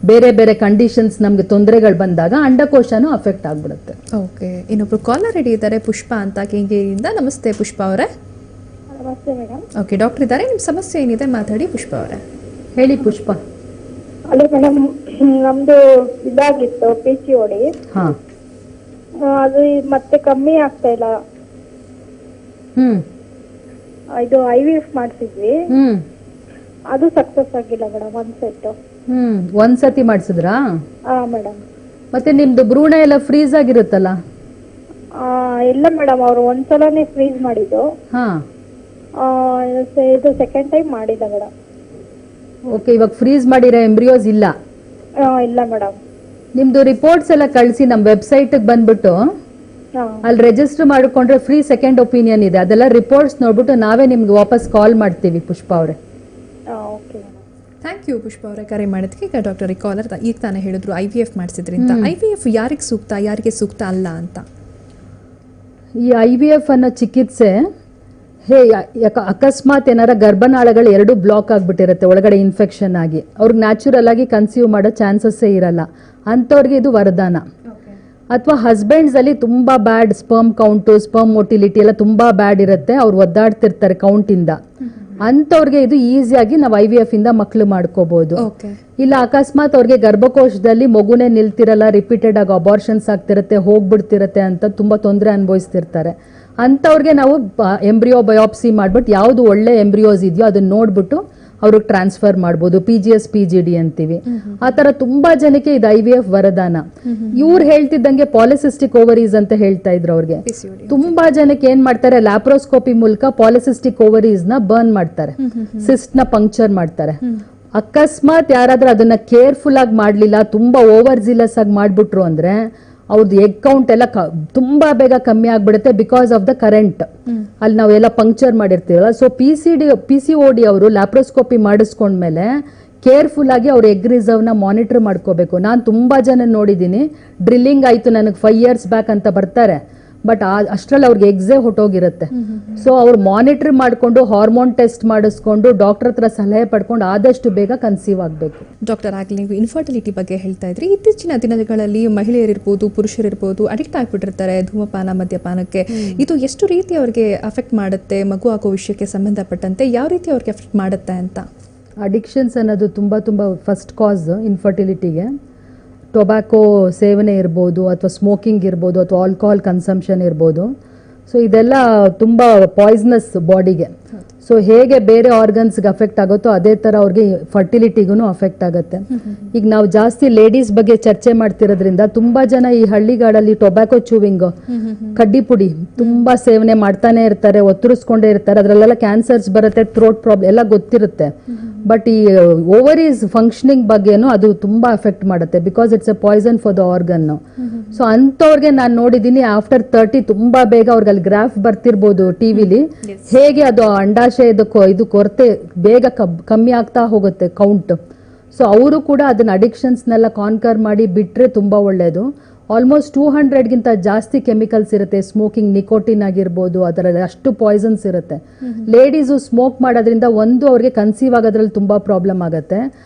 ಬೇರೆ ಬೇರೆ ಕಂಡೀಷನ್ಸ್ ನಮ್ಗೆ ತೊಂದರೆಗಳು ಬಂದಾಗ ಅಂಡಕೋಶನೂ ಅಫೆಕ್ಟ್ ಆಗ್ಬಿಡುತ್ತೆ. ಓಕೆ, ಇನ್ನೊಬ್ರು ಕಾಲರ್ ರೆಡಿ ಇದ್ದಾರೆ, ಪುಷ್ಪ ಅಂತ ಕೆಂಗೇರಿಯಿಂದ. ನಮಸ್ತೆ ಪುಷ್ಪ ಅವರೇ. ನಮಸ್ತೆ ಮೇಡಮ್. ಓಕೆ, ಡಾಕ್ಟರ್ ಇದ್ದಾರೆ, ನಿಮ್ ಸಮಸ್ಯೆ ಏನಿದೆ ಮಾತಾಡಿ ಪುಷ್ಪ ಅವರೇ. ಹೇಳಿ ಪುಷ್ಪ. ಅಲ್ಲ ಮೇಡಮ್, ನಮ್ದು ಇದಾಗಿತ್ತು PCOD. ಹಾಂ. ಅದು ಮತ್ತೆ ಕಮ್ಮಿ ಆಗ್ತಾ ಇಲ್ಲ. ಇದು IVF ಮಾಡಿಸಿದ್ವಿ, ಅದು ಸಕ್ಸಸ್ ಆಗಿಲ್ಲ ಮೇಡಮ್. ಒಂದ್ಸತಿ ಮಾಡಿಸಿದ್ರಾ? ಮೇಡಮ್. ಮತ್ತೆ ನಿಮ್ದು ಭ್ರೂಣ ಎಲ್ಲ ಫ್ರೀಸ್ ಆಗಿರುತ್ತಲ್ಲ? ಇಲ್ಲ ಮೇಡಮ್, ಅವ್ರು ಒಂದ್ಸಲನೇ ಫ್ರೀಸ್ ಮಾಡಿದ್ದು. ಇದು ಸೆಕೆಂಡ್ ಟೈಮ್ ಮಾಡಿಲ್ಲ ಮೇಡಮ್. ಓಕೆ, ಇವಾಗ ಫ್ರೀಸ್ ಮಾಡಿರೋ ಎಂಬ್ರಿಯೋಸ್ ಇಲ್ಲ? ಇಲ್ಲ ಮೇಡಮ್. ನಿಮ್ದು ರಿಪೋರ್ಟ್ಸ್ ಎಲ್ಲ ಕಳಿಸಿ ನಮ್ಮ ವೆಬ್ಸೈಟ್ ಬಂದ್ಬಿಟ್ಟು ಅಲ್ಲಿ ರಿಜಿಸ್ಟರ್ ಮಾಡಿಕೊಂಡ್ರೆ ಫ್ರೀ ಸೆಕೆಂಡ್ ಒಪಿನಿಯನ್ ಇದೆ. ಅದೆಲ್ಲ ರಿಪೋರ್ಟ್ಸ್ ನೋಡ್ಬಿಟ್ಟು ನಾವೇ ನಿಮ್ಗೆ ವಾಪಸ್ ಕಾಲ್ ಮಾಡ್ತೀವಿ ಪುಷ್ಪಾ ಅವರೇ. ಥ್ಯಾಂಕ್ ಯು ಪುಷ್ಪ ಅವರೇ ಕರೆ ಮಾಡಿದ್ಕೆ. ಈಗ ಡಾಕ್ಟರ್ ಕಾಲರ್ ಈಗ ತಾನೇ ಹೇಳಿದ್ರು IVF ಮಾಡಿಸಿದ್ರಿ ಅಂತ. IVF ಯಾರಿಗೆ ಸೂಕ್ತ, ಯಾರಿಗೆ ಸೂಕ್ತ ಅಲ್ಲ ಅಂತ? ಈ IVF ಅನ್ನೋ ಚಿಕಿತ್ಸೆ ಅಕಸ್ಮಾತ್ ಏನಾರ ಗರ್ಭನಾಳಗಳು ಎರಡು ಬ್ಲಾಕ್ ಆಗಿಬಿಟ್ಟಿರುತ್ತೆ, ಒಳಗಡೆ ಇನ್ಫೆಕ್ಷನ್ ಆಗಿ ಅವ್ರಿಗೆ ನ್ಯಾಚುರಲ್ ಆಗಿ ಕನ್ಸೀವ್ ಮಾಡೋ ಚಾನ್ಸಸ್ಸೇ ಇರಲ್ಲ, ಅಂಥವ್ರಿಗೆ ಇದು ವರದಾನ. ಅಥವಾ ಹಸ್ಬೆಂಡ್ಸ್ ಅಲ್ಲಿ ತುಂಬಾ ಬ್ಯಾಡ್ ಸ್ಪರ್ಮ್ ಕೌಂಟು, ಸ್ಪರ್ಮ್ ಮೊಟಿಲಿಟಿ ಎಲ್ಲ ತುಂಬಾ ಬ್ಯಾಡ್ ಇರುತ್ತೆ, ಅವ್ರು ಒದ್ದಾಡ್ತಿರ್ತಾರೆ ಕೌಂಟಿಂದ, ಅಂಥವ್ರಿಗೆ ಇದು ಈಸಿಯಾಗಿ ನಾವು IVF ಇಂದ ಮಕ್ಕಳು ಮಾಡ್ಕೋಬಹುದು. ಇಲ್ಲ ಅಕಸ್ಮಾತ್ ಅವ್ರಿಗೆ ಗರ್ಭಕೋಶದಲ್ಲಿ ಮಗುನೇ ನಿಲ್ತಿರಲ್ಲ, ರಿಪೀಟೆಡ್ ಆಗಿ ಅಬಾರ್ಷನ್ಸ್ ಆಗ್ತಿರತ್ತೆ, ಹೋಗ್ಬಿಡ್ತಿರತ್ತೆ ಅಂತ ತುಂಬಾ ತೊಂದರೆ ಅನುಭವಿಸ್ತಿರ್ತಾರೆ, ಅಂಥವ್ರಿಗೆ ನಾವು ಎಂಬ್ರಿಯೋ ಬಯಾಪ್ಸಿ ಮಾಡ್ಬಿಟ್ಟು ಯಾವುದು ಒಳ್ಳೆ ಎಂಬ್ರಿಯೋಸ್ ಇದೆಯೋ ಅದನ್ನ ನೋಡ್ಬಿಟ್ಟು ಅವ್ರಿಗೆ ಟ್ರಾನ್ಸ್ಫರ್ ಮಾಡ್ಬೋದು. PGS PGD ಅಂತೀವಿ. ಆ ತರ ತುಂಬಾ ಜನಕ್ಕೆ ಇದು IVF ವರದಾನ. ಇವ್ರು ಹೇಳ್ತಿದ್ದಂಗೆ ಪಾಲಿಸಿಸ್ಟಿಕ್ ಓವರೀಸ್ ಅಂತ ಹೇಳ್ತಾ ಇದ್ರು. ಅವ್ರಿಗೆ ತುಂಬಾ ಜನಕ್ಕೆ ಏನ್ ಮಾಡ್ತಾರೆ, ಲ್ಯಾಪ್ರೋಸ್ಕೋಪಿ ಮೂಲಕ ಪಾಲಿಸಿಸ್ಟಿಕ್ ಓವರೀಸ್ ನ ಬರ್ನ್ ಮಾಡ್ತಾರೆ, ಸಿಸ್ಟ್ ನ ಪಂಕ್ಚರ್ ಮಾಡ್ತಾರೆ. ಅಕಸ್ಮಾತ್ ಯಾರಾದ್ರೂ ಅದನ್ನ ಕೇರ್ಫುಲ್ ಆಗಿ ಮಾಡ್ಲಿಲ್ಲ, ತುಂಬಾ ಓವರ್ ಜಿಲಸ್ ಆಗಿ ಮಾಡ್ಬಿಟ್ರು ಅಂದ್ರೆ ಅವ್ರದ್ದು ಎಗ್ ಕೌಂಟ್ ಎಲ್ಲ ತುಂಬಾ ಬೇಗ ಕಮ್ಮಿ ಆಗ್ಬಿಡುತ್ತೆ, ಬಿಕಾಸ್ ಆಫ್ ದ ಕರೆಂಟ್ ಅಲ್ಲಿ ನಾವೆಲ್ಲ ಪಂಕ್ಚರ್ ಮಾಡಿರ್ತೀವಲ್ಲ. ಸೊ PCOD ಅವರು ಲ್ಯಾಪ್ರೋಸ್ಕೋಪಿ ಮಾಡಿಸ್ಕೊಂಡ್ಮೇಲೆ ಕೇರ್ಫುಲ್ ಆಗಿ ಅವ್ರ ಎಗ್ ರಿಸರ್ವ್ ನ ಮಾನಿಟರ್ ಮಾಡ್ಕೋಬೇಕು. ನಾನು ತುಂಬಾ ಜನ ನೋಡಿದೀನಿ, ಡ್ರಿಲ್ಲಿಂಗ್ ಆಯ್ತು ನನಗೆ 5 years ಬ್ಯಾಕ್ ಅಂತ ಬರ್ತಾರೆ, ಬಟ್ ಅಷ್ಟ್ರಲ್ಲಿ ಅವ್ರಿಗೆ ಎಗ್ಸೇ ಹೊಟ್ಟೋಗಿರುತ್ತೆ. ಸೊ ಅವ್ರು ಮಾನಿಟರ್ ಮಾಡಿಕೊಂಡು ಹಾರ್ಮೋನ್ ಟೆಸ್ಟ್ ಮಾಡಿಸ್ಕೊಂಡು ಡಾಕ್ಟರ್ ಹತ್ರ ಸಲಹೆ ಪಡ್ಕೊಂಡು ಆದಷ್ಟು ಬೇಗ ಕನ್ಸೀವ್ ಆಗಬೇಕು. ಡಾಕ್ಟರ್, ಆಗಲಿ ನೀವು ಇನ್ಫರ್ಟಿಲಿಟಿ ಬಗ್ಗೆ ಹೇಳ್ತಾ ಇದ್ರಿ. ಇತ್ತೀಚಿನ ದಿನಗಳಲ್ಲಿ ಮಹಿಳೆಯರಿರ್ಬೋದು ಪುರುಷರಿರ್ಬೋದು ಅಡಿಕ್ಟ್ ಆಗಿಬಿಟ್ಟಿರ್ತಾರೆ ಧೂಮಪಾನ, ಮದ್ಯಪಾನಕ್ಕೆ. ಇದು ಎಷ್ಟು ರೀತಿ ಅವ್ರಿಗೆ ಅಫೆಕ್ಟ್ ಮಾಡುತ್ತೆ, ಮಗು ಆಗೋ ವಿಷಯಕ್ಕೆ ಸಂಬಂಧಪಟ್ಟಂತೆ ಯಾವ ರೀತಿ ಅವ್ರಿಗೆ ಅಫೆಕ್ಟ್ ಮಾಡುತ್ತೆ ಅಂತ? ಅಡಿಕ್ಷನ್ಸ್ ಅನ್ನೋದು ತುಂಬ ಫಸ್ಟ್ ಕಾಸ್ ಇನ್ಫರ್ಟಿಲಿಟಿಗೆ. ಟೊಬ್ಯಾಕೋ ಸೇವನೆ ಇರ್ಬೋದು, ಅಥವಾ ಸ್ಮೋಕಿಂಗ್ ಇರ್ಬೋದು, ಅಥವಾ ಆಲ್ಕೋಹಾಲ್ ಕನ್ಸಂಪ್ಷನ್ ಇರ್ಬೋದು. ಸೊ ಇದೆಲ್ಲ ತುಂಬ ಪಾಯ್ಸನಸ್ ಬಾಡಿಗೆ. ಸೊ ಹೇಗೆ ಬೇರೆ ಆರ್ಗನ್ಸ್ಗೆ ಅಫೆಕ್ಟ್ ಆಗುತ್ತೋ ಅದೇ ಥರ ಅವ್ರಿಗೆ ಫರ್ಟಿಲಿಟಿಗೂ ಅಫೆಕ್ಟ್ ಆಗುತ್ತೆ. ಈಗ ನಾವು ಜಾಸ್ತಿ ಲೇಡೀಸ್ ಬಗ್ಗೆ ಚರ್ಚೆ ಮಾಡ್ತಿರೋದ್ರಿಂದ ತುಂಬಾ ಜನ ಈ ಹಳ್ಳಿಗಾಡಲ್ಲಿ ಟೊಬ್ಯಾಕೋ ಚೂವಿಂಗ್, ಕಡ್ಡಿ ಪುಡಿ ತುಂಬಾ ಸೇವನೆ ಮಾಡ್ತಾನೆ ಇರ್ತಾರೆ, ಒತ್ತರಿಸ್ಕೊಂಡೇ ಇರ್ತಾರೆ. ಅದರಲ್ಲೆಲ್ಲ ಕ್ಯಾನ್ಸರ್ಸ್ ಬರುತ್ತೆ, ಥ್ರೋಟ್ ಪ್ರಾಬ್ಲಮ್ ಎಲ್ಲ ಗೊತ್ತಿರುತ್ತೆ. ಬಟ್ ಈ ಓವರೀಸ್ ಫಂಕ್ಷನಿಂಗ್ ಬಗ್ಗೆನೂ ಅದು ತುಂಬಾ ಅಫೆಕ್ಟ್ ಮಾಡುತ್ತೆ, because it's a poison for the organ. So ಅಂಥವ್ರಿಗೆ ನಾನು ನೋಡಿದ್ದೀನಿ ಆಫ್ಟರ್ 30 ತುಂಬಾ ಬೇಗ ಅವ್ರಿಗೆ ಅಲ್ಲಿ ಗ್ರಾಫ್ ಬರ್ತಿರ್ಬೋದು ಟಿವಿಲಿ, ಹೇಗೆ ಅದು ಅಂಡಾಶಯದ ಇದು ಕೊರತೆ ಬೇಗ ಕಮ್ಮಿ ಆಗ್ತಾ ಹೋಗುತ್ತೆ ಕೌಂಟ್. ಸೊ ಅವರು ಕೂಡ ಅದನ್ನ ಅಡಿಕ್ಷನ್ಸ್ನೆಲ್ಲ ಕಾನ್ಕರ್ ಮಾಡಿ ಬಿಟ್ರೆ ತುಂಬಾ ಒಳ್ಳೇದು. ಆಲ್ಮೋಸ್ಟ್ 200ಗಿಂತ ಜಾಸ್ತಿ ಕೆಮಿಕಲ್ಸ್ ಇರುತ್ತೆ ಸ್ಮೋಕಿಂಗ್, ನಿಕೋಟಿನ್ ಆಗಿರ್ಬೋದು, ಅದರಲ್ಲಿ ಅಷ್ಟು ಪಾಯ್ಸನ್ಸ್ ಇರುತ್ತೆ. ಲೇಡೀಸು ಸ್ಮೋಕ್ ಮಾಡೋದ್ರಿಂದ ಒಂದು ಅವ್ರಿಗೆ ಕನ್ಸೀವ್ ಆಗೋದ್ರಲ್ಲಿ ತುಂಬಾ ಪ್ರಾಬ್ಲಮ್ ಆಗುತ್ತೆ,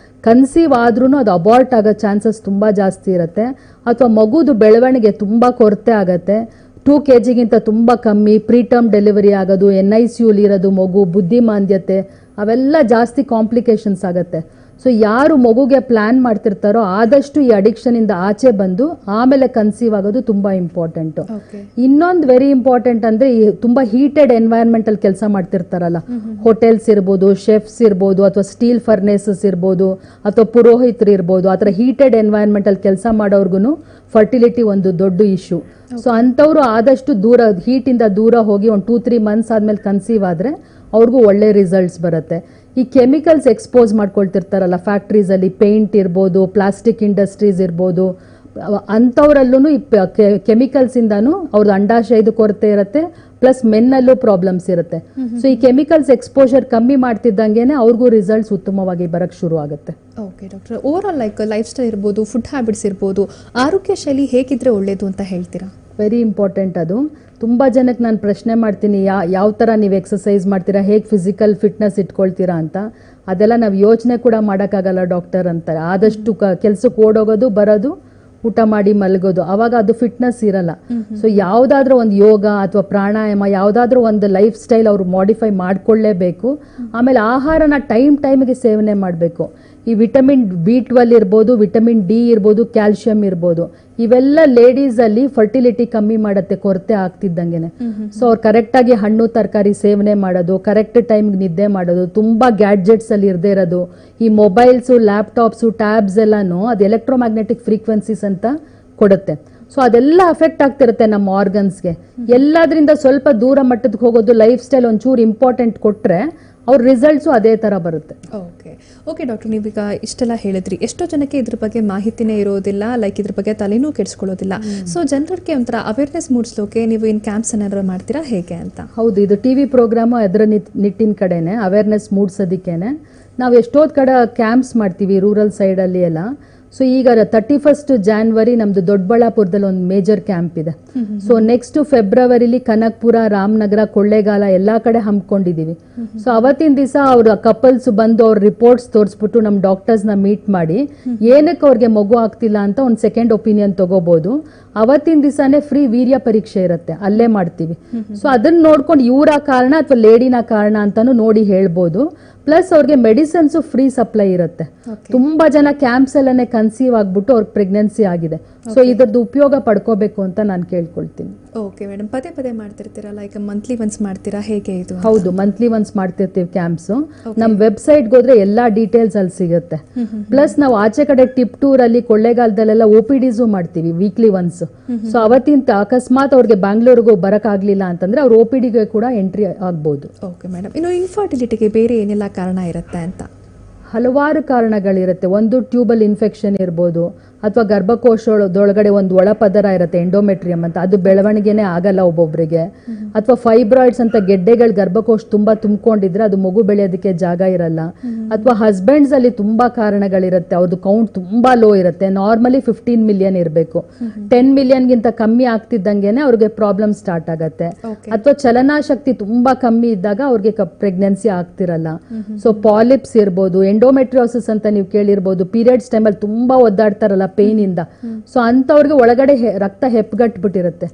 ಕನ್ಸೀವ್ ಆದ್ರೂ ಅದು ಅಬಾರ್ಟ್ ಆಗೋ ಚಾನ್ಸಸ್ ತುಂಬಾ ಜಾಸ್ತಿ ಇರುತ್ತೆ, ಅಥವಾ ಮಗುದು ಬೆಳವಣಿಗೆ ತುಂಬಾ ಕೊರತೆ ಆಗತ್ತೆ, 2 kg ತುಂಬಾ ಕಮ್ಮಿ, ಪ್ರೀಟರ್ಮ್ ಡೆಲಿವರಿ ಆಗೋದು, NICU ಇರೋದು, ಮಗು ಬುದ್ಧಿಮಾಂದ್ಯತೆ ಅವೆಲ್ಲ ಜಾಸ್ತಿ ಕಾಂಪ್ಲಿಕೇಶನ್ಸ್ ಆಗುತ್ತೆ. ಸೊ ಯಾರು ಮಗುಗೆ ಪ್ಲಾನ್ ಮಾಡ್ತಿರ್ತಾರೋ ಆದಷ್ಟು ಈ ಅಡಿಕ್ಷನ್ ಇಂದ ಆಚೆ ಬಂದು ಆಮೇಲೆ ಕನ್ಸೀವ್ ಆಗೋದು ತುಂಬಾ ಇಂಪಾರ್ಟೆಂಟ್. ಇನ್ನೊಂದು ವೆರಿ ಇಂಪಾರ್ಟೆಂಟ್ ಅಂದ್ರೆ ಈ ತುಂಬಾ ಹೀಟೆಡ್ ಎನ್ವೈರನ್ಮೆಂಟ್ ಅಲ್ಲಿ ಕೆಲಸ ಮಾಡ್ತಿರ್ತಾರಲ್ಲ, ಹೋಟೆಲ್ಸ್ ಇರ್ಬೋದು, ಶೆಫ್ಸ್ ಇರ್ಬೋದು, ಅಥವಾ ಸ್ಟೀಲ್ ಫರ್ನೇಸಸ್ ಇರ್ಬೋದು, ಅಥವಾ ಪುರೋಹಿತರು ಇರ್ಬೋದು, ಆ ಥರ ಹೀಟೆಡ್ ಎನ್ವೈರನ್ಮೆಂಟ್ ಅಲ್ಲಿ ಕೆಲಸ ಮಾಡೋರ್ಗು ಫರ್ಟಿಲಿಟಿ ಒಂದು ದೊಡ್ಡ ಇಶ್ಯೂ. ಸೊ ಅಂಥವ್ರು ಆದಷ್ಟು ದೂರ, ಹೀಟ್ ಇಂದ ದೂರ ಹೋಗಿ ಒಂದು 2-3 months ಆದ್ಮೇಲೆ ಕನ್ಸೀವ್ ಆದ್ರೆ ಅವ್ರಿಗೂ ಒಳ್ಳೆ ರಿಸಲ್ಟ್ಸ್ ಬರುತ್ತೆ. ಈ ಕೆಮಿಕಲ್ಸ್ ಎಕ್ಸ್ಪೋಸ್ ಮಾಡ್ಕೊಳ್ತಿರ್ತಾರಲ್ಲ ಫ್ಯಾಕ್ಟ್ರೀಸ್ ಅಲ್ಲಿ, ಪೇಂಟ್ ಇರ್ಬೋದು, ಪ್ಲಾಸ್ಟಿಕ್ ಇಂಡಸ್ಟ್ರೀಸ್ ಇರ್ಬೋದು, ಅಂಥವ್ರಲ್ಲೂ ಈ ಕೆಮಿಕಲ್ಸ್ ಇಂದಾನು ಅವ್ರದ್ದು ಅಂಡಾಶಯದ ಕೊರತೆ ಇರುತ್ತೆ, ಪ್ಲಸ್ ಮೆನ್ನಲ್ಲೂ ಪ್ರಾಬ್ಲಮ್ಸ್ ಇರುತ್ತೆ. ಸೊ ಈ ಕೆಮಿಕಲ್ಸ್ ಎಕ್ಸ್ಪೋಜರ್ ಕಮ್ಮಿ ಮಾಡ್ತಿದ್ದಂಗೆನೆ ಅವ್ರಿಗೂ ರಿಸಲ್ಟ್ಸ್ ಉತ್ತಮವಾಗಿ ಬರಕ್ ಶುರು ಆಗುತ್ತೆ. Okay doctor, over all life style ಇರ್ಬೋದು, ಫುಡ್ ಹ್ಯಾಬಿಟ್ಸ್ ಇರ್ಬೋದು, ಆರೋಗ್ಯ ಶೈಲಿ ಹೇಗಿದ್ರೆ ಒಳ್ಳೇದು ಅಂತ ಹೇಳ್ತೀರಾ? ವೆರಿ ಇಂಪಾರ್ಟೆಂಟ್ ಅದು. ತುಂಬ ಜನಕ್ಕೆ ನಾನು ಪ್ರಶ್ನೆ ಮಾಡ್ತೀನಿ, ಯಾವ ಥರ ನೀವು ಎಕ್ಸಸೈಸ್ ಮಾಡ್ತೀರಾ, ಹೇಗೆ ಫಿಸಿಕಲ್ ಫಿಟ್ನೆಸ್ ಇಟ್ಕೊಳ್ತೀರಾ ಅಂತ. ಅದೆಲ್ಲ ನಾವು ಯೋಚನೆ ಕೂಡ ಮಾಡೋಕ್ಕಾಗಲ್ಲ ಡಾಕ್ಟರ್ ಅಂತಾರೆ. ಆದಷ್ಟು ಕೆಲ್ಸಕ್ಕೆ ಓಡೋಗೋದು, ಬರೋದು, ಊಟ ಮಾಡಿ ಮಲಗೋದು, ಅವಾಗ ಅದು ಫಿಟ್ನೆಸ್ ಇರಲ್ಲ. ಸೊ ಯಾವುದಾದ್ರೂ ಒಂದು ಯೋಗ ಅಥವಾ ಪ್ರಾಣಾಯಾಮ, ಯಾವುದಾದ್ರೂ ಒಂದು ಲೈಫ್ ಸ್ಟೈಲ್ ಅವರು ಮಾಡಿಫೈ ಮಾಡ್ಕೊಳ್ಳೇಬೇಕು. ಆಮೇಲೆ ಆಹಾರನ ಟೈಮ್ಗೆ ಸೇವನೆ ಮಾಡಬೇಕು. ಈ ವಿಟಮಿನ್ B12 ಇರ್ಬೋದು, ವಿಟಮಿನ್ ಡಿ ಇರ್ಬೋದು, ಕ್ಯಾಲ್ಸಿಯಂ ಇರ್ಬೋದು, ಇವೆಲ್ಲ ಲೇಡೀಸ್ ಅಲ್ಲಿ ಫರ್ಟಿಲಿಟಿ ಕಮ್ಮಿ ಮಾಡುತ್ತೆ ಕೊರತೆ ಆಗ್ತಿದ್ದಂಗೆನೆ. ಸೊ ಅವ್ರು ಕರೆಕ್ಟ್ ಆಗಿ ಹಣ್ಣು ತರಕಾರಿ ಸೇವನೆ ಮಾಡೋದು, ಕರೆಕ್ಟ್ ಟೈಮ್ ನಿದ್ದೆ ಮಾಡೋದು, ತುಂಬಾ ಗ್ಯಾಡ್ಜೆಟ್ಸ್ ಅಲ್ಲಿ ಇರದೇ ಇರೋದು, ಈ ಮೊಬೈಲ್ಸ್, ಲ್ಯಾಪ್ಟಾಪ್ಸ್, ಟ್ಯಾಬ್ಸ್ ಎಲ್ಲಾನು ಅದು ಎಲೆಕ್ಟ್ರೋಮ್ಯಾಗ್ನೆಟಿಕ್ ಫ್ರೀಕ್ವೆನ್ಸೀಸ್ ಅಂತ ಕೊಡುತ್ತೆ. ಸೊ ಅದೆಲ್ಲ ಅಫೆಕ್ಟ್ ಆಗ್ತಿರುತ್ತೆ ನಮ್ಮ ಆರ್ಗನ್ಸ್ಗೆ. ಎಲ್ಲದ್ರಿಂದ ಸ್ವಲ್ಪ ದೂರ ಮಟ್ಟಕ್ಕೆ ಹೋಗೋದು, ಲೈಫ್ ಸ್ಟೈಲ್ ಒಂಚೂರು ಇಂಪಾರ್ಟೆಂಟ್ ಕೊಟ್ರೆ ಅವ್ರ ರಿಸಲ್ಟ್ಸು ಅದೇ ತರ ಬರುತ್ತೆ. ಓಕೆ ಡಾಕ್ಟರ್, ನೀವೀಗ ಇಷ್ಟೆಲ್ಲ ಹೇಳಿದ್ರಿ, ಎಷ್ಟೋ ಜನಕ್ಕೆ ಇದ್ರ ಬಗ್ಗೆ ಮಾಹಿತಿನೇ ಇರೋದಿಲ್ಲ, ಲೈಕ್ ಇದ್ರ ಬಗ್ಗೆ ತಲೆನೂ ಕೆಡಿಸ್ಕೊಳ್ಳೋದಿಲ್ಲ. ಸೊ ಜನರಿಗೆ ಒಂಥರ ಅವೇರ್ನೆಸ್ ಮೂಡಿಸ್ಲೋಕೆ ನೀವು ಏನು ಕ್ಯಾಂಪ್ಸ್ ಏನಾದ್ರು ಮಾಡ್ತೀರಾ ಹೇಗೆ ಅಂತ? ಹೌದು, ಇದು ಟಿವಿ ಪ್ರೋಗ್ರಾಮು ಅದರ ನಿಟ್ಟಿನ ಕಡೆನೆ ಅವೇರ್ನೆಸ್ ಮೂಡ್ಸೋದಕ್ಕೇನೆ ನಾವು ಎಷ್ಟೊಂದು ಕಡೆ ಕ್ಯಾಂಪ್ಸ್ ಮಾಡ್ತೀವಿ ರೂರಲ್ ಸೈಡಲ್ಲಿ ಎಲ್ಲ. ಸೊ ಈಗ 31 ಜಾನ್ವರಿ ನಮ್ದು ದೊಡ್ಡಬಳ್ಳಾಪುರದಲ್ಲಿ ಒಂದು ಮೇಜರ್ ಕ್ಯಾಂಪ್ ಇದೆ. ಸೊ ನೆಕ್ಸ್ಟ್ ಫೆಬ್ರವರಿಲಿ ಕನಕಪುರ, ರಾಮನಗರ, ಕೊಳ್ಳೇಗಾಲ ಎಲ್ಲಾ ಕಡೆ ಹಮ್ಮಿಕೊಂಡಿದೀವಿ. ಸೊ ಅವತ್ತಿನ ದಿವಸ ಅವ್ರ ಕಪಲ್ಸ್ ಬಂದು ಅವ್ರ ರಿಪೋರ್ಟ್ಸ್ ತೋರಿಸ್ಬಿಟ್ಟು ನಮ್ಮ ಡಾಕ್ಟರ್ಸ್ನ ಮೀಟ್ ಮಾಡಿ ಏನಕ್ಕೆ ಅವ್ರಿಗೆ ಮಗು ಆಗ್ತಿಲ್ಲ ಅಂತ ಒಂದು ಸೆಕೆಂಡ್ ಒಪಿನಿಯನ್ ತಗೋಬಹುದು. ಅವತ್ತಿನ ದಿವಸನೇ ಫ್ರೀ ವೀರ್ಯ ಪರೀಕ್ಷೆ ಇರುತ್ತೆ, ಅಲ್ಲೇ ಮಾಡ್ತೀವಿ. ಸೊ ಅದನ್ನ ನೋಡ್ಕೊಂಡು ಇವರ ಕಾರಣ ಅಥವಾ ಲೇಡಿನ ಕಾರಣ ಅಂತಾನು ನೋಡಿ ಹೇಳ್ಬೋದು. ಪ್ಲಸ್ ಅವ್ರಿಗೆ ಮೆಡಿಸಿನ್ಸ್ ಫ್ರೀ ಸಪ್ಲೈ ಇರುತ್ತೆ. ತುಂಬಾ ಜನ ಕ್ಯಾಂಪ್ಸ್ ಅಲ್ಲೇ ಕನ್ಸೀವ್ ಆಗ್ಬಿಟ್ಟು ಅವ್ರಿಗೆ ಪ್ರೆಗ್ನೆನ್ಸಿ ಆಗಿದೆ. ಸೊ ಇದ್ರದ್ದು ಉಪಯೋಗ ಪಡ್ಕೋಬೇಕು ಅಂತ ನಾನು ಕೇಳ್ಕೊಳ್ತೀನಿ. ಓಕೆ ಮೇಡಮ್, ಪದೇ ಪದೇ ಮಾಡ್ತಿರ್ತೀರಾ, ಲೈಕ್ ಮಂತ್ಲಿ ಒನ್ಸ್ ಮಾಡ್ತೀರಾ ಹೇಗೆ ಇದು? ಹೌದು, ಮಂತ್ಲಿ ಒನ್ಸ್ ಮಾಡ್ತಿರ್ತೀವಿ ಕ್ಯಾಂಪ್ಸ್. ನಮ್ ವೆಬ್ಸೈಟ್ಗೆ ಹೋದ್ರೆ ಎಲ್ಲಾ ಡೀಟೇಲ್ಸ್ ಅಲ್ಲಿ ಸಿಗುತ್ತೆ. ಪ್ಲಸ್ ನಾವು ಆಚೆ ಕಡೆ ಟಿಪ್ ಟೂರ್ ಅಲ್ಲಿ ಕೊಳ್ಳೇಗಾಲದಲ್ಲೆಲ್ಲ OPDs ಮಾಡ್ತೀವಿ ವೀಕ್ಲಿ ಒನ್ಸ್. ಸೊ ಅವತ್ತಿಂತ ಅಕಸ್ಮಾತ್ ಅವ್ರಿಗೆ ಬ್ಯಾಂಗ್ಳೂರ್ಗೂ ಬರಕ್ ಆಗ್ಲಿಲ್ಲ ಅಂತಂದ್ರೆ ಅವ್ರ OPDಗೆ ಕೂಡ ಎಂಟ್ರಿ ಆಗ್ಬಹುದು. ಓಕೆ ಮೇಡಮ್, ಇನ್ನು ಇನ್ಫರ್ಟಿಲಿಟಿಗೆ ಬೇರೆ ಏನೆಲ್ಲ ಕಾರಣ ಇರುತ್ತೆ ಅಂತ? ಹಲವಾರು ಕಾರಣಗಳಿರುತ್ತೆ. ಒಂದು ಟ್ಯೂಬಲ್ ಇನ್ಫೆಕ್ಷನ್ ಇರ್ಬೋದು, ಅಥವಾ ಗರ್ಭಕೋಶದೊಳಗಡೆ ಒಂದು ಒಳಪದರ ಇರುತ್ತೆ ಎಂಡೋಮೆಟ್ರಿಯಂ ಅಂತ, ಅದು ಬೆಳವಣಿಗೆನೇ ಆಗಲ್ಲ ಒಬ್ಬೊಬ್ಬರಿಗೆ. ಅಥವಾ ಫೈಬ್ರಾಯ್ಡ್ಸ್ ಅಂತ ಗೆಡ್ಡೆಗಳು ಗರ್ಭಕೋಶ ತುಂಬಾ ತುಂಬಿಕೊಂಡಿದ್ರೆ ಅದು ಮಗು ಬೆಳೆಯೋದಕ್ಕೆ ಜಾಗ ಇರಲ್ಲ. ಅಥವಾ ಹಸ್ಬೆಂಡ್ಸ್ ಅಲ್ಲಿ ತುಂಬಾ ಕಾರಣಗಳಿರುತ್ತೆ, ಅವ್ರದ್ದು ಕೌಂಟ್ ತುಂಬಾ ಲೋ ಇರುತ್ತೆ. ನಾರ್ಮಲಿ 15 ಮಿಲಿಯನ್ ಇರಬೇಕು, 10 ಮಿಲಿಯನ್ಗಿಂತ ಕಮ್ಮಿ ಆಗ್ತಿದ್ದಂಗೆನೆ ಅವ್ರಿಗೆ ಪ್ರಾಬ್ಲಮ್ ಸ್ಟಾರ್ಟ್ ಆಗತ್ತೆ. ಅಥವಾ ಚಲನಾಶಕ್ತಿ ತುಂಬಾ ಕಮ್ಮಿ ಇದ್ದಾಗ ಅವ್ರಿಗೆ ಪ್ರೆಗ್ನೆನ್ಸಿ ಆಗ್ತಿರಲ್ಲ. ಸೊ ಪಾಲಿಪ್ಸ್ ಇರ್ಬೋದು, ಎಂಡೋಮೆಟ್ರಿಯೋಸಿಸ್ ಅಂತ ನೀವು ಕೇಳಿರ್ಬೋದು, ಪೀರಿಯಡ್ಸ್ ಟೈಮಲ್ಲಿ ತುಂಬಾ ಒದ್ದಾಡ್ತಾರಲ್ಲ ಪೇನ್ ಇಂದ. ಸೊ ಅಂತವ್ರಿಗೆ ಒಳಗಡೆ ರಕ್ತ ಹೆಪ್ಪಗಟ್ಬಿಟ್ಟಿರುತ್ತೆ,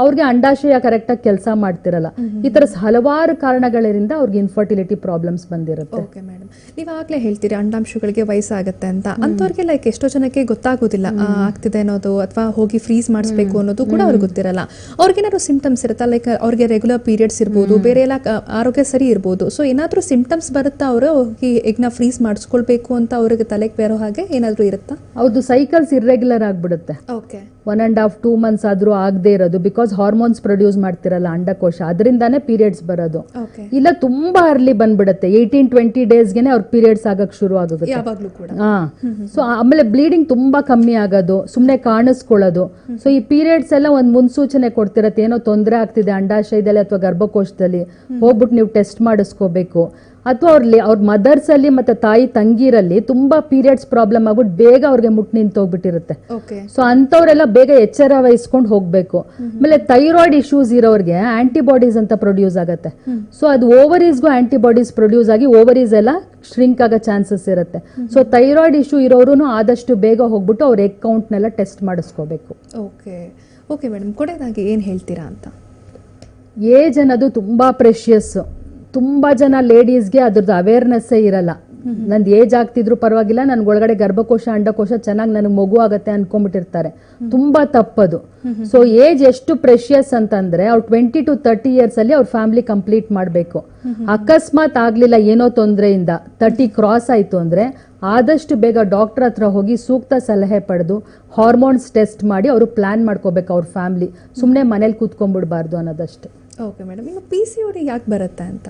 ಅವ್ರಿಗೆ ಅಂಡಾಶಯ ಕರೆಕ್ಟ್ ಆಗಿ ಕೆಲಸ ಮಾಡ್ತಿರಲ್ಲ. ಈ ತರ ಹಲವಾರು ಕಾರಣಗಳಿಂದ ಅವ್ರಿಗೆ ಇನ್ಫರ್ಟಿಲಿಟಿ ಪ್ರಾಬ್ಲಮ್ಸ್ ಬಂದಿರುತ್ತೆ. ಓಕೆ ಮೇಡಮ್, ನೀವು ಆಗ್ಲೇ ಹೇಳ್ತೀರಿ ಅಂಡಾಂಶಗಳಿಗೆ ವಯಸ್ಸಾಗತ್ತೆ ಅಂತ. ಅಂತವ್ರಿಗೆ ಲೈಕ್ ಎಷ್ಟೋ ಜನಕ್ಕೆ ಗೊತ್ತಾಗೋದಿಲ್ಲ ಆಗ್ತಿದೆ ಅನ್ನೋದು, ಅಥವಾ ಹೋಗಿ ಫ್ರೀಸ್ ಮಾಡಿಸ್ಬೇಕು ಅನ್ನೋದು ಕೂಡ ಅವ್ರಿಗೆ ಗೊತ್ತಿರಲ್ಲ. ಅವ್ರಿಗೇನಾದ್ರು ಸಿಂಪ್ಟಮ್ಸ್ ಇರುತ್ತಾ? ಲೈಕ್ ಅವ್ರಿಗೆ ರೆಗ್ಯುಲರ್ ಪೀರಿಯಡ್ಸ್ ಇರ್ಬೋದು, ಬೇರೆ ಎಲ್ಲ ಆರೋಗ್ಯ ಸರಿ ಇರ್ಬೋದು. ಸೊ ಏನಾದ್ರೂ ಸಿಂಪ್ಟಮ್ಸ್ ಬರುತ್ತಾ ಅವರು ಹೋಗಿ ಎಗ್ನ ಫ್ರೀಸ್ ಮಾಡಿಸ್ಕೊಳ್ಬೇಕು ಅಂತ ಅವ್ರಿಗೆ ತಲೆಗೆ ಬೇರೋ ಹಾಗೆ ಏನಾದ್ರೂ ಇರುತ್ತಾ? ಹೌದು, ಸೈಕಲ್ಸ್ ಇರ್ರೆಗ್ಯುಲರ್ ಆಗ್ಬಿಡುತ್ತೆ. ಓಕೆ, 1.5-2 ಮಂತ್ಸ್ ಆದ್ರೂ ಆಗದೆ ಇರೋದು, ಬಿಕಾಸ್ ಹಾರ್ಮೋನ್ಸ್ ಪ್ರೊಡ್ಯೂಸ್ ಮಾಡ್ತಿರಲ್ಲ ಅಂಡಕೋಶ, ಅದರಿಂದಾನೇ ಪೀರಿಯಡ್ಸ್ ಬರೋದು. ಇಲ್ಲ ತುಂಬಾ ಅರ್ಲಿ ಬಂದ್ಬಿಡುತ್ತೆ, 18-20 ಡೇಸ್ಗೆನೆ ಅವ್ರ ಪೀರಿಯಡ್ಸ್ ಆಗಕ್ ಶುರು ಆಗುತ್ತೆ. ಸೊ ಆಮೇಲೆ ಬ್ಲೀಡಿಂಗ್ ತುಂಬಾ ಕಮ್ಮಿ ಆಗೋದು, ಸುಮ್ನೆ ಕಾಣಿಸ್ಕೊಳ್ಳೋದು. ಸೊ ಈ ಪೀರಿಯಡ್ಸ್ ಎಲ್ಲ ಒಂದ್ ಮುನ್ಸೂಚನೆ ಕೊಡ್ತಿರತ್ತೆ, ಏನೋ ತೊಂದರೆ ಆಗ್ತಿದೆ ಅಂಡಾಶಯದಲ್ಲಿ ಅಥವಾ ಗರ್ಭಕೋಶದಲ್ಲಿ, ಹೋಗ್ಬಿಟ್ಟು ನೀವು ಟೆಸ್ಟ್ ಮಾಡಿಸ್ಕೋಬೇಕು. ಅಥವಾ ಅವ್ರ ಮದರ್ಸ್ ಅಲ್ಲಿ ಮತ್ತೆ ತಾಯಿ ತಂಗಿರಲ್ಲಿ ತುಂಬಾ ಪೀರಿಯಡ್ಸ್ ಪ್ರಾಬ್ಲಮ್ ಆಗ್ಬಿಟ್ಟು ಬೇಗ ಅವ್ರಿಗೆ ಮುಟ್ಟು ನಿಂತೋಗ್ಬಿಟ್ಟಿರುತ್ತೆ. ಸೊ ಅಂತವ್ರೆಲ್ಲ ಬೇಗ ಎಚ್ಚರ ವಹಿಸ್ಕೊಂಡು ಹೋಗ್ಬೇಕು. ಆಮೇಲೆ ಥೈರಾಯ್ಡ್ ಇಶ್ಯೂಸ್ ಇರೋರಿಗೆ ಆಂಟಿಬಾಡೀಸ್ ಅಂತ ಪ್ರೊಡ್ಯೂಸ್ ಆಗುತ್ತೆ. ಸೊ ಅದು ಓವರೀಸ್ಗೂ ಆಂಟಿಬಾಡೀಸ್ ಪ್ರೊಡ್ಯೂಸ್ ಆಗಿ ಓವರೀಸ್ ಎಲ್ಲ ಶ್ರಿಂಕ್ ಆಗೋ ಚಾನ್ಸಸ್ ಇರುತ್ತೆ. ಸೊ ಥೈರಾಯ್ಡ್ ಇಶ್ಯೂ ಇರೋರು ಆದಷ್ಟು ಬೇಗ ಹೋಗ್ಬಿಟ್ಟು ಅವ್ರ ಎಗ್ ಕೌಂಟ್ನೆಲ್ಲ ಟೆಸ್ಟ್ ಮಾಡಿಸ್ಕೋಬೇಕು. ಓಕೆ ಮೇಡಮ್, ಕೊನೆಯದಾಗಿ ಏನ್ ಹೇಳ್ತೀರಾ ಅಂತ? ಏಜ್ ಅನ್ನೋದು ತುಂಬಾ ಪ್ರೆಷಿಯಸ್. ತುಂಬಾ ಜನ ಲೇಡೀಸ್ಗೆ ಅದ್ರದ್ದು ಅವೇರ್ನೆಸ್ಸೇ ಇರಲ್ಲ. ನಂದು ಏಜ್ ಆಗ್ತಿದ್ರು ಪರವಾಗಿಲ್ಲ, ನನ್ಗೆ ಒಳಗಡೆ ಗರ್ಭಕೋಶ ಅಂಡಕೋಶ ಚೆನ್ನಾಗಿ ನನಗೆ ಮಗು ಆಗತ್ತೆ ಅನ್ಕೊಂಡ್ಬಿಟ್ಟಿರ್ತಾರೆ. ತುಂಬಾ ತಪ್ಪದು. ಸೊ ಏಜ್ ಎಷ್ಟು ಪ್ರೆಷಿಯಸ್ ಅಂತಂದ್ರೆ ಅವ್ರು 20 to 30 ಇಯರ್ಸ್ ಅಲ್ಲಿ ಅವ್ರ ಫ್ಯಾಮಿಲಿ ಕಂಪ್ಲೀಟ್ ಮಾಡಬೇಕು. ಅಕಸ್ಮಾತ್ ಆಗ್ಲಿಲ್ಲ ಏನೋ ತೊಂದರೆಯಿಂದ 30 ಕ್ರಾಸ್ ಆಯ್ತು ಅಂದ್ರೆ ಆದಷ್ಟು ಬೇಗ ಡಾಕ್ಟರ್ ಹತ್ರ ಹೋಗಿ ಸೂಕ್ತ ಸಲಹೆ ಪಡೆದು ಹಾರ್ಮೋನ್ಸ್ ಟೆಸ್ಟ್ ಮಾಡಿ ಅವರು ಪ್ಲಾನ್ ಮಾಡ್ಕೋಬೇಕು ಅವ್ರ ಫ್ಯಾಮಿಲಿ. ಸುಮ್ಮನೆ ಮನೇಲಿ ಕೂತ್ಕೊಂಡ್ಬಿಡ್ಬಾರ್ದು ಅನ್ನೋದಷ್ಟೇ. ಓಕೆ ಮೇಡಮ್, ಈಗ PCOD ಯಾಕೆ ಬರುತ್ತೆ ಅಂತ?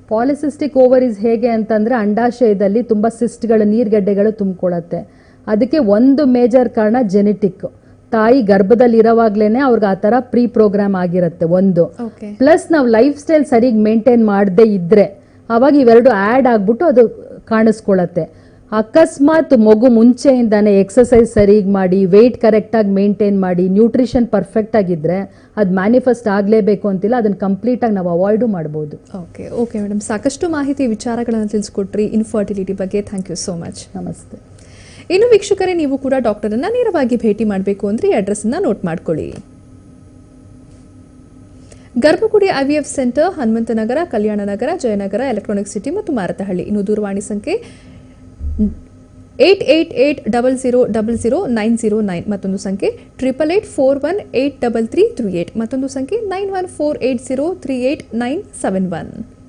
ಪಾಲಿಸಿಸ್ಟಿಕ್ ಓವರೀಸ್ ಹೇಗೆ ಅಂತಂದ್ರೆ ಅಂಡಾಶಯದಲ್ಲಿ ತುಂಬಾ ಸಿಸ್ಟ್ಗಳು, ನೀರ್ಗಡ್ಡೆಗಳು ತುಂಬಿಕೊಳ್ಳುತ್ತೆ. ಅದಕ್ಕೆ ಒಂದು ಮೇಜರ್ ಕಾರಣ ಜೆನೆಟಿಕ್. ತಾಯಿ ಗರ್ಭದಲ್ಲಿ ಇರೋವಾಗ್ಲೇನೆ ಅವ್ರಿಗೆ ಆ ತರ ಪ್ರೀ ಪ್ರೋಗ್ರಾಮ್ ಆಗಿರುತ್ತೆ ಒಂದು. ಪ್ಲಸ್ ನಾವು ಲೈಫ್ ಸ್ಟೈಲ್ ಸರಿಗ್ ಮೇಂಟೈನ್ ಮಾಡದೇ ಇದ್ರೆ ಅವಾಗ ಇವೆರಡು ಆಡ್ ಆಗ್ಬಿಟ್ಟು ಅದು ಕಾಣಿಸ್ಕೊಳತ್ತೆ. ಅಕಸ್ಮಾತ್ ಮಗು ಮುಂಚೆಯಿಂದಾನೆ ಎಕ್ಸಸೈಸ್ ಸರಿಗ್ ಮಾಡಿ, ವೆಯ್ಟ್ ಕರೆಕ್ಟ್ ಆಗಿ ಮೇಂಟೈನ್ ಮಾಡಿ, ನ್ಯೂಟ್ರಿಷನ್ ಪರ್ಫೆಕ್ಟ್ ಆಗಿದ್ರೆ ಅದು ಮ್ಯಾನಿಫೆಸ್ಟ್ ಆಗಲೇಬೇಕು ಅಂತಿಲ್ಲ, ಅದನ್ನ ಕಂಪ್ಲೀಟ್ ಆಗಿ ನಾವು ಅವಾಯ್ಡು ಮಾಡಬಹುದು. ಓಕೆ ಮೇಡಮ್, ಸಾಕಷ್ಟು ಮಾಹಿತಿ ವಿಚಾರಗಳನ್ನು ತಿಳಿಸ್ಕೊಟ್ರಿ ಇನ್ಫರ್ಟಿಲಿಟಿ ಬಗ್ಗೆ. Thank you so much. ನಮಸ್ತೆ. ಇನ್ನು ವೀಕ್ಷಕರೇ, ನೀವು ಕೂಡ ಡಾಕ್ಟರನ್ನ ನೇರವಾಗಿ ಭೇಟಿ ಮಾಡಬೇಕು ಅಂದ್ರೆ ಈ ಅಡ್ರೆಸ್ ಅನ್ನ ನೋಟ್ ಮಾಡ್ಕೊಳ್ಳಿ. ಗರ್ಭಗುಡಿ IVF ಸೆಂಟರ್, ಹನುಮಂತನಗರ, ಕಲ್ಯಾಣ ನಗರ, ಜಯನಗರ, ಎಲೆಕ್ಟ್ರಾನಿಕ್ ಸಿಟಿ ಮತ್ತು ಮಾರತಹಳ್ಳಿ. ಇನ್ನು ದೂರವಾಣಿ ಸಂಖ್ಯೆ 88800000909 ಮತ್ತೊಂದು ಸಂಖ್ಯೆ 8884183338 ಮತ್ತೊಂದು ಸಂಖ್ಯೆ 9148038971.